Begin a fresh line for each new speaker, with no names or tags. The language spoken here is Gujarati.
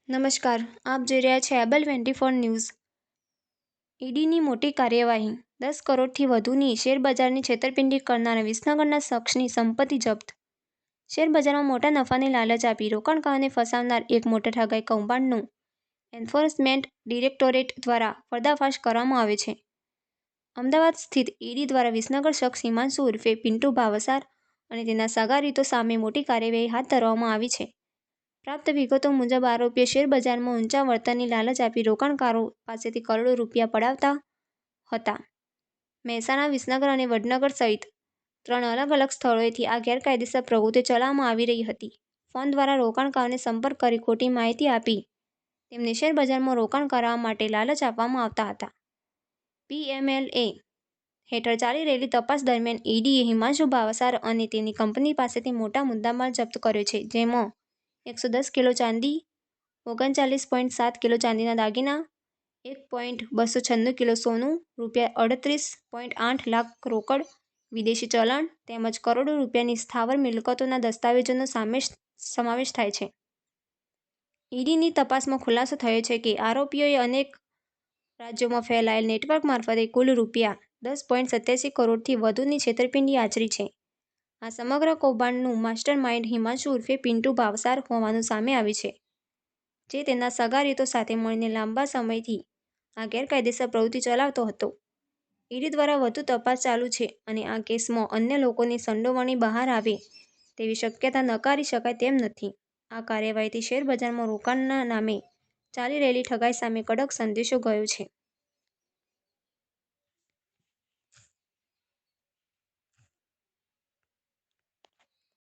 નમસ્કાર, આપ જોઈ રહ્યા છો એબલ 24 ન્યૂઝ. ઈડીની મોટી કાર્યવાહી, 10 કરોડથી વધુની શેરબજારની છેતરપિંડી કરનારા વિસનગરના શખ્સની સંપત્તિ જપ્ત. શેરબજારમાં મોટા નફાની લાલચ આપી રોકાણકારોને ફસાવનાર એક મોટા ઠગાઈ કૌભાંડનું એન્ફોર્સમેન્ટ ડિરેક્ટોરેટ દ્વારા પર્દાફાશ કરવામાં આવ્યો છે. અમદાવાદ સ્થિત ઈડી દ્વારા વિસનગર શખ્સ હિમાંશુ ઉર્ફે પિન્ટુ ભાવસાર અને તેના સગારીતો સામે મોટી કાર્યવાહી હાથ ધરવામાં આવી છે. પ્રાપ્ત વિગતો મુજબ આરોપીએ શેરબજારમાં ઊંચા વળતરની લાલચ આપી રોકાણકારો પાસેથી કરોડો રૂપિયા પડાવતા હતા. મહેસાણા, વિસનગર અને વડનગર સહિત 3 અલગ-અલગ સ્થળોએથી આ ગેરકાયદેસર પ્રવૃત્તિઓ ચલાવવામાં આવી રહી હતી. ફોન દ્વારા રોકાણકારોને સંપર્ક કરી ખોટી માહિતી આપી તેમને શેરબજારમાં રોકાણ કરવા માટે લાલચ આપવામાં આવતા હતા. પીએમએલએ હેઠળ ચાલી રહેલી તપાસ દરમિયાન ઈડીએ હિમાંશુ ભાવસાર અને તેની કંપની પાસેથી મોટા મુદ્દામાલ જપ્ત કર્યો છે. જેમાં 110 કિલો ચાંદી, 39.7 કિલો ચાંદીના દાગીના, 1.296 કિલો સોનું, રૂ.38.8 લાખ રોકડ, વિદેશી ચલણ તેમજ કરોડો રૂપિયાની સ્થાવર મિલકતોના દસ્તાવેજોનો સમાવેશ થાય છે. ઈડીની તપાસમાં ખુલાસો થયો છે કે આરોપીઓએ અનેક રાજ્યોમાં ફેલાયેલ નેટવર્ક મારફતે કુલ રૂ.10.87 કરોડથી વધુની છેતરપિંડી આચરી છે. આ સમગ્ર કૌભાંડનું માસ્ટર માઇન્ડ હિમાંશુ ઉર્ફે પિન્ટુ ભાવસાર હોવાનું સામે આવ્યું છે, જે તેના સગારીતો સાથે મળીને લાંબા સમયથી આ ગેરકાયદેસર પ્રવૃત્તિ ચલાવતો હતો. ઈડી દ્વારા વધુ તપાસ ચાલુ છે અને આ કેસમાં અન્ય લોકોની સંડોવણી બહાર આવે તેવી શક્યતા નકારી શકાય તેમ નથી. આ કાર્યવાહીથી શેરબજારમાં રોકાણના નામે ચાલી રહેલી ઠગાઈ સામે કડક સંદેશો ગયો છે.